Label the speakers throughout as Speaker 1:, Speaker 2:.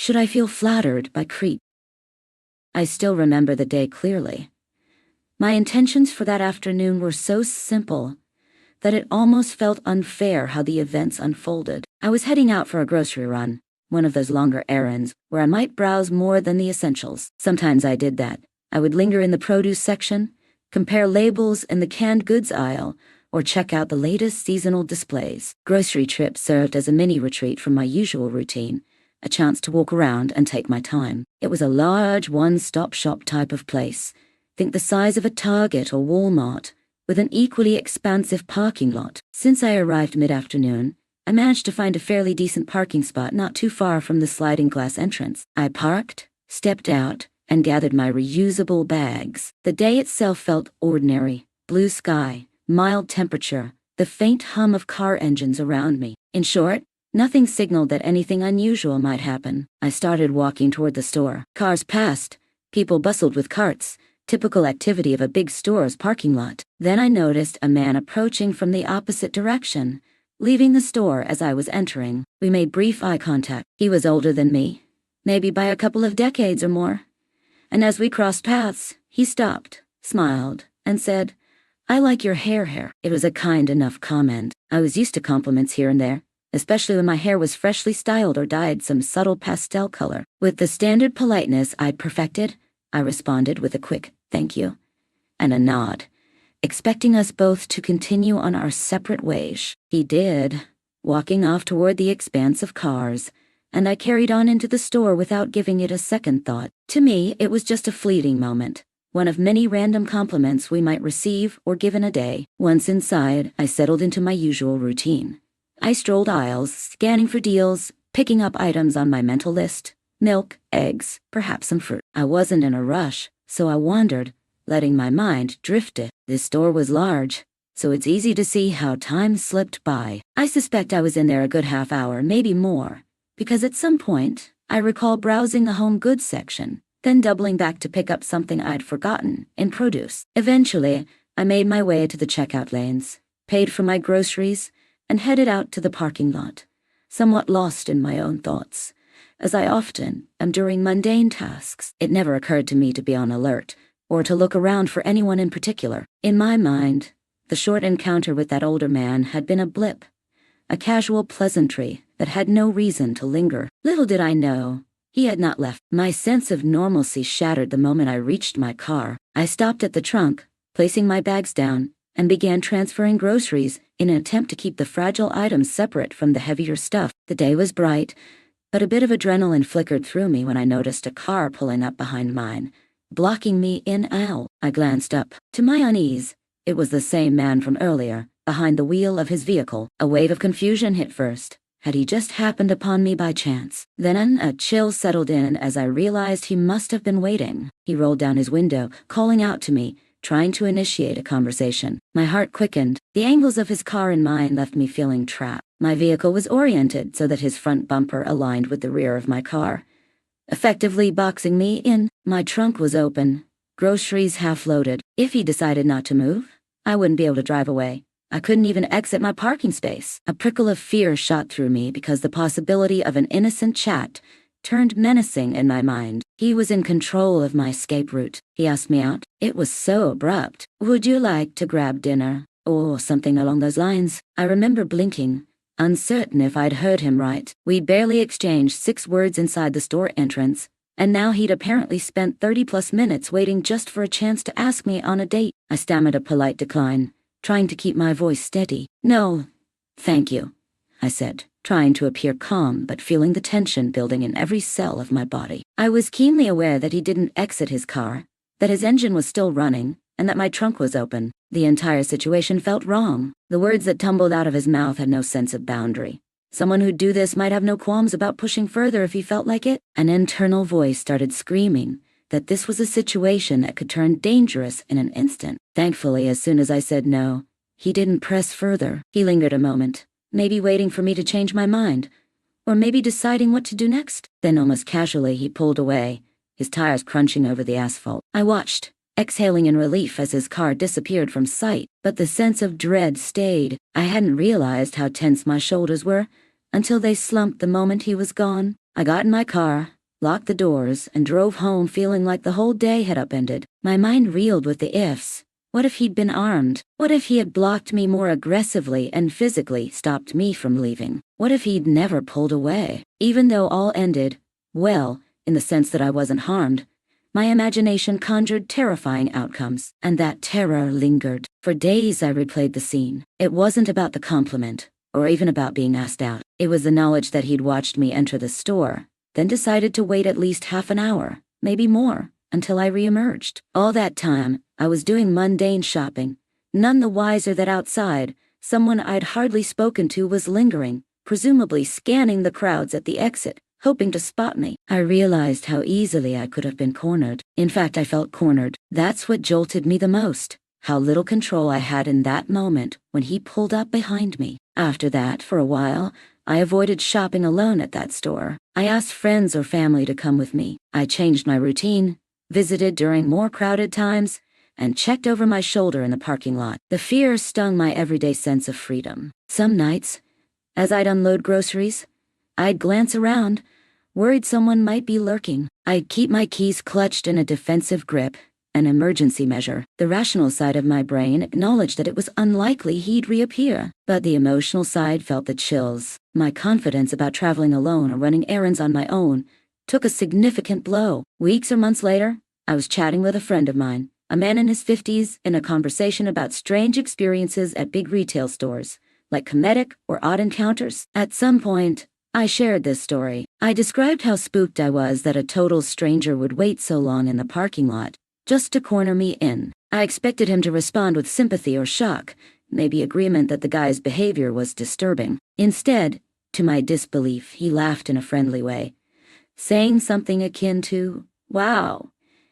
Speaker 1: Should I feel flattered by creep? I still remember the day clearly. My intentions for that afternoon were so simple that it almost felt unfair how the events unfolded. I was heading out for a grocery run, one of those longer errands where I might browse more than the essentials. Sometimes I did that. I would linger in the produce section, compare labels in the canned goods aisle, or check out the latest seasonal displays. Grocery trips served as a mini retreat from my usual routine, a chance to walk around and take my time. It was a large one-stop shop type of place. Think the size of a Target or Walmart, with an equally expansive parking lot. Since I arrived mid-afternoon, I managed to find a fairly decent parking spot not too far from the sliding glass entrance. I parked, stepped out, and gathered my reusable bags. The day itself felt ordinary. Blue sky, mild temperature, the faint hum of car engines around me. In short, nothing signaled that anything unusual might happen. I started walking toward the store. Cars passed. People bustled with carts. Typical activity of a big store's parking lot. Then I noticed a man approaching from the opposite direction, leaving the store as I was entering. We made brief eye contact. He was older than me, maybe by a couple of decades or more. And as we crossed paths, he stopped, smiled, and said, "I like your hair." It was a kind enough comment. I was used to compliments here and there, especially when my hair was freshly styled or dyed some subtle pastel color. With the standard politeness I'd perfected, I responded with a quick "thank you" and a nod, expecting us both to continue on our separate ways. He did, walking off toward the expanse of cars, and I carried on into the store without giving it a second thought. To me, it was just a fleeting moment, one of many random compliments we might receive or give in a day. Once inside, I settled into my usual routine. I strolled aisles, scanning for deals, picking up items on my mental list. Milk, eggs, perhaps some fruit. I wasn't in a rush, so I wandered, letting my mind drift it. This store was large, so it's easy to see how time slipped by. I suspect I was in there a good half hour, maybe more, because at some point, I recall browsing the home goods section, then doubling back to pick up something I'd forgotten in produce. Eventually, I made my way to the checkout lanes, paid for my groceries, and headed out to the parking lot, somewhat lost in my own thoughts. As I often am during mundane tasks, it never occurred to me to be on alert, or to look around for anyone in particular. In my mind, the short encounter with that older man had been a blip, a casual pleasantry that had no reason to linger. Little did I know, he had not left. My sense of normalcy shattered the moment I reached my car. I stopped at the trunk, placing my bags down, and began transferring groceries in an attempt to keep the fragile items separate from the heavier stuff. The day was bright, but a bit of adrenaline flickered through me when I noticed a car pulling up behind mine, blocking me in aisle. I glanced up. To my unease, it was the same man from earlier, behind the wheel of his vehicle. A wave of confusion hit first. Had he just happened upon me by chance? Then a chill settled in as I realized he must have been waiting. He rolled down his window, calling out to me, trying to initiate a conversation. My heart quickened. The angles of his car and mine left me feeling trapped. My vehicle was oriented so that his front bumper aligned with the rear of my car, effectively boxing me in. My trunk was open, groceries half loaded. If he decided not to move, I wouldn't be able to drive away. I couldn't even exit my parking space. A prickle of fear shot through me because the possibility of an innocent chat turned menacing in my mind. He was in control of my escape route. He asked me out. It was so abrupt. "Would you like to grab dinner?" or something along those lines. I remember blinking, uncertain if I'd heard him right. We'd barely exchanged 6 words inside the store entrance, and now he'd apparently spent 30+ minutes waiting just for a chance to ask me on a date. I stammered a polite decline, trying to keep my voice steady. "No, thank you," I said, trying to appear calm but feeling the tension building in every cell of my body. I was keenly aware that he didn't exit his car, that his engine was still running, and that my trunk was open. The entire situation felt wrong. The words that tumbled out of his mouth had no sense of boundary. Someone who'd do this might have no qualms about pushing further if he felt like it. An internal voice started screaming that this was a situation that could turn dangerous in an instant. Thankfully, as soon as I said no, he didn't press further. He lingered a moment, maybe waiting for me to change my mind, or maybe deciding what to do next. Then almost casually he pulled away, his tires crunching over the asphalt. I watched, exhaling in relief as his car disappeared from sight, but the sense of dread stayed. I hadn't realized how tense my shoulders were until they slumped the moment he was gone. I got in my car, locked the doors, and drove home feeling like the whole day had upended. My mind reeled with the ifs. What if he'd been armed? What if he had blocked me more aggressively and physically stopped me from leaving? What if he'd never pulled away? Even though all ended, well, in the sense that I wasn't harmed, my imagination conjured terrifying outcomes, and that terror lingered. For days I replayed the scene. It wasn't about the compliment, or even about being asked out. It was the knowledge that he'd watched me enter the store, then decided to wait at least half an hour, maybe more, until I reemerged. All that time, I was doing mundane shopping, none the wiser that outside, someone I'd hardly spoken to was lingering, presumably scanning the crowds at the exit, hoping to spot me. I realized how easily I could have been cornered. In fact, I felt cornered. That's what jolted me the most. How little control I had in that moment when he pulled up behind me. After that, for a while, I avoided shopping alone at that store. I asked friends or family to come with me. I changed my routine, visited during more crowded times, and checked over my shoulder in the parking lot. The fear stung my everyday sense of freedom. Some nights, as I'd unload groceries, I'd glance around, worried someone might be lurking. I'd keep my keys clutched in a defensive grip, an emergency measure. The rational side of my brain acknowledged that it was unlikely he'd reappear, but the emotional side felt the chills. My confidence about traveling alone or running errands on my own took a significant blow. Weeks or months later, I was chatting with a friend of mine, a man in his 50s, in a conversation about strange experiences at big retail stores, like comedic or odd encounters. At some point, I shared this story. I described how spooked I was that a total stranger would wait so long in the parking lot, just to corner me in. I expected him to respond with sympathy or shock, maybe agreement that the guy's behavior was disturbing. Instead, to my disbelief, he laughed in a friendly way, saying something akin to, "Wow,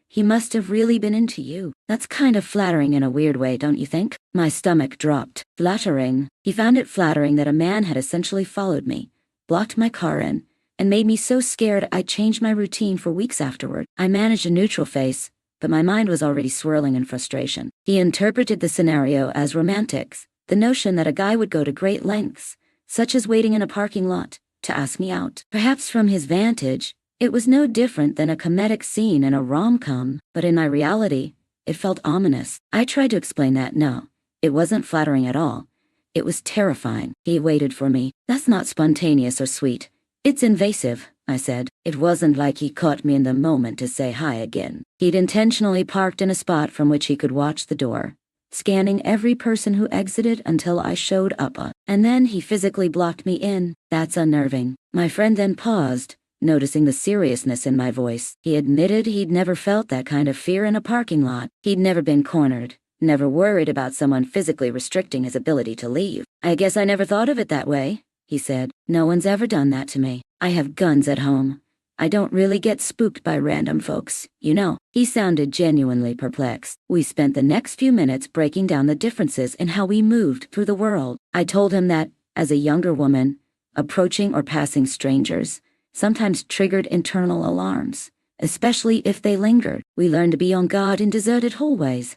Speaker 1: he must have really been into you. That's kind of flattering in a weird way, don't you think?" My stomach dropped. Flattering. He found it flattering that a man had essentially followed me, blocked my car in, and made me so scared I changed my routine for weeks afterward. I managed a neutral face, but my mind was already swirling in frustration. He interpreted the scenario as romantic, the notion that a guy would go to great lengths, such as waiting in a parking lot, to ask me out. Perhaps from his vantage, it was no different than a comedic scene in a rom-com, but in my reality, it felt ominous. I tried to explain that no, it wasn't flattering at all. It was terrifying. He waited for me. "That's not spontaneous or sweet. It's invasive," I said. It wasn't like he caught me in the moment to say hi again. He'd intentionally parked in a spot from which he could watch the door, scanning every person who exited until I showed up. And then he physically blocked me in. That's unnerving. My friend then paused, noticing the seriousness in my voice. He admitted he'd never felt that kind of fear in a parking lot. He'd never been cornered. Never worried about someone physically restricting his ability to leave. "I guess I never thought of it that way," he said. "No one's ever done that to me. I have guns at home. I don't really get spooked by random folks, you know." He sounded genuinely perplexed. We spent the next few minutes breaking down the differences in how we moved through the world. I told him that, as a younger woman, approaching or passing strangers sometimes triggered internal alarms, especially if they lingered. We learned to be on guard in deserted hallways,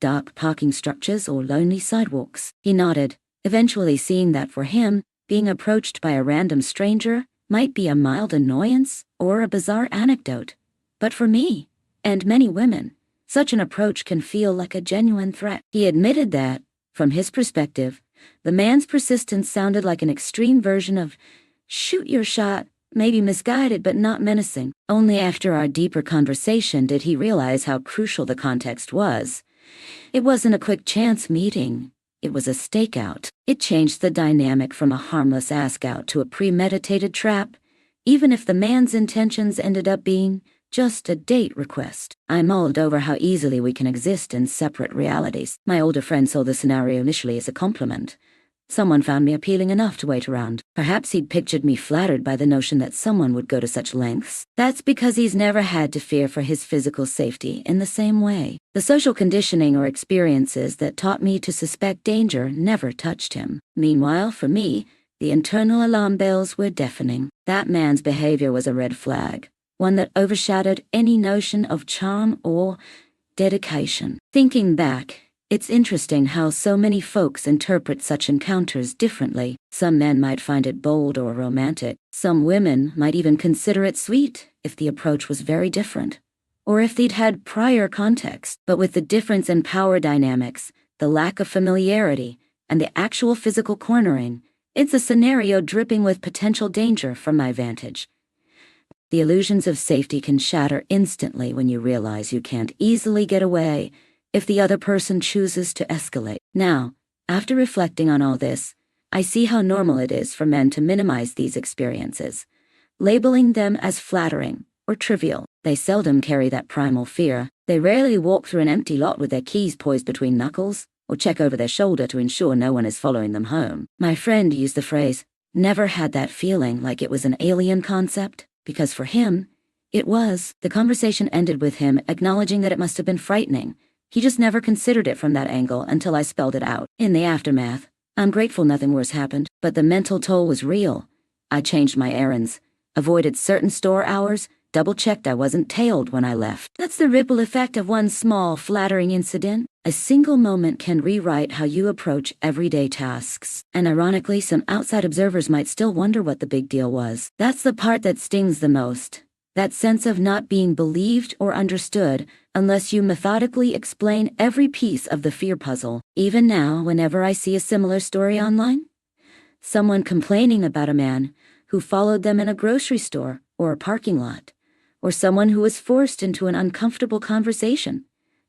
Speaker 1: dark parking structures, or lonely sidewalks. He nodded, eventually seeing that for him, being approached by a random stranger might be a mild annoyance or a bizarre anecdote. But for me, and many women, such an approach can feel like a genuine threat. He admitted that, from his perspective, the man's persistence sounded like an extreme version of shoot your shot, maybe misguided but not menacing. Only after our deeper conversation did he realize how crucial the context was. It wasn't a quick chance meeting. It was a stakeout. It changed the dynamic from a harmless ask-out to a premeditated trap, even if the man's intentions ended up being just a date request. I mulled over how easily we can exist in separate realities. My older friend saw the scenario initially as a compliment. Someone found me appealing enough to wait around. Perhaps he'd pictured me flattered by the notion that someone would go to such lengths. That's because he's never had to fear for his physical safety in the same way. The social conditioning or experiences that taught me to suspect danger never touched him. Meanwhile, for me, the internal alarm bells were deafening. That man's behavior was a red flag, one that overshadowed any notion of charm or dedication. Thinking back, It's interesting how so many folks interpret such encounters differently. Some men might find it bold or romantic. Some women might even consider it sweet if the approach was very different, or if they'd had prior context. But with the difference in power dynamics, the lack of familiarity, and the actual physical cornering, it's a scenario dripping with potential danger from my vantage. The illusions of safety can shatter instantly when you realize you can't easily get away if the other person chooses to escalate. Now, after reflecting on all this, I see how normal it is for men to minimize these experiences, labeling them as flattering or trivial. They seldom carry that primal fear. They rarely walk through an empty lot with their keys poised between knuckles, or check over their shoulder to ensure no one is following them home. My friend used the phrase, "never had that feeling," like it was an alien concept, because for him, it was. The conversation ended with him acknowledging that it must have been frightening. He just never considered it from that angle until I spelled it out. In the aftermath, I'm grateful nothing worse happened, but the mental toll was real. I changed my errands, avoided certain store hours, double-checked I wasn't tailed when I left. That's the ripple effect of one small, flattering incident. A single moment can rewrite how you approach everyday tasks. And ironically, some outside observers might still wonder what the big deal was. That's the part that stings the most. That sense of not being believed or understood unless you methodically explain every piece of the fear puzzle. Even now, whenever I see a similar story online, someone complaining about a man who followed them in a grocery store or a parking lot, or someone who was forced into an uncomfortable conversation,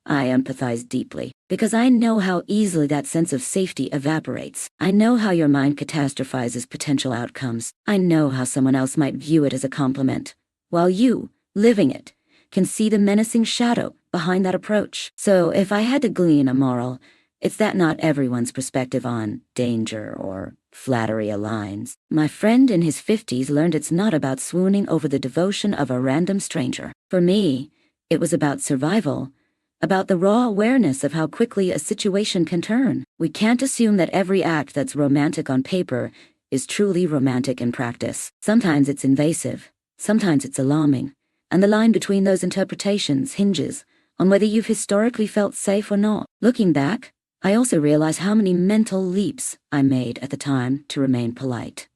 Speaker 1: I empathize deeply, because I know how easily that sense of safety evaporates. I know how your mind catastrophizes potential outcomes. I know how someone else might view it as a compliment, while you, living it, can see the menacing shadow behind that approach. So if I had to glean a moral, it's that not everyone's perspective on danger or flattery aligns. My friend in his 50s learned it's not about swooning over the devotion of a random stranger. For me, it was about survival, about the raw awareness of how quickly a situation can turn. We can't assume that every act that's romantic on paper is truly romantic in practice. Sometimes it's invasive. Sometimes it's alarming, and the line between those interpretations hinges on whether you've historically felt safe or not. Looking back, I also realize how many mental leaps I made at the time to remain polite.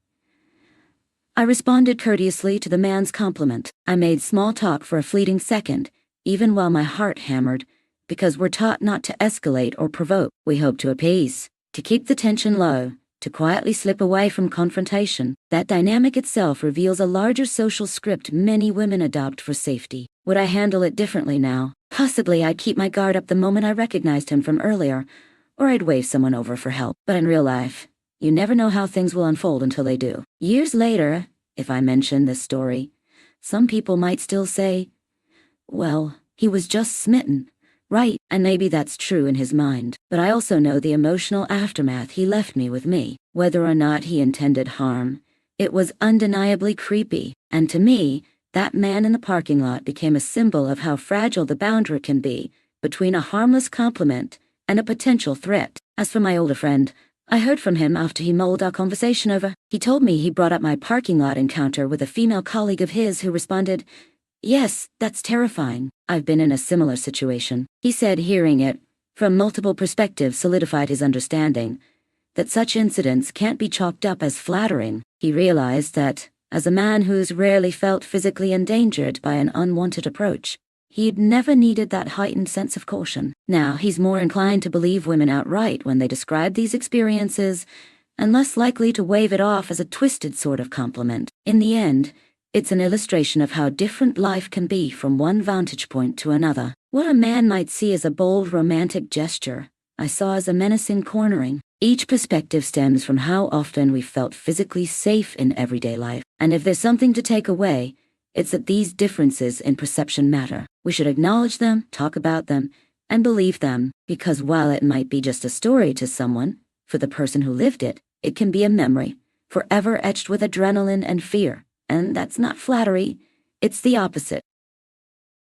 Speaker 1: I responded courteously to the man's compliment. I made small talk for a fleeting second, even while my heart hammered, because we're taught not to escalate or provoke. We hope to appease, to keep the tension low, to quietly slip away from confrontation. That dynamic itself reveals a larger social script many women adopt for safety. Would I handle it differently now? Possibly I'd keep my guard up the moment I recognized him from earlier, or I'd wave someone over for help. But in real life, you never know how things will unfold until they do. Years later, if I mention this story, some people might still say, well, he was just smitten. Right, and maybe that's true in his mind, but I also know the emotional aftermath he left me with me. Whether or not he intended harm, it was undeniably creepy, and to me, that man in the parking lot became a symbol of how fragile the boundary can be between a harmless compliment and a potential threat. As for my older friend, I heard from him after he mulled our conversation over. He told me he brought up my parking lot encounter with a female colleague of his who responded, "Yes, that's terrifying. I've been in a similar situation." He said hearing it from multiple perspectives solidified his understanding that such incidents can't be chalked up as flattering. He realized that, as a man who's rarely felt physically endangered by an unwanted approach, he'd never needed that heightened sense of caution. Now, he's more inclined to believe women outright when they describe these experiences, and less likely to wave it off as a twisted sort of compliment. In the end, it's an illustration of how different life can be from one vantage point to another. What a man might see as a bold romantic gesture, I saw as a menacing cornering. Each perspective stems from how often we felt physically safe in everyday life. And if there's something to take away, it's that these differences in perception matter. We should acknowledge them, talk about them, and believe them, because while it might be just a story to someone, for the person who lived it, it can be a memory, forever etched with adrenaline and fear. And that's not flattery, it's the opposite.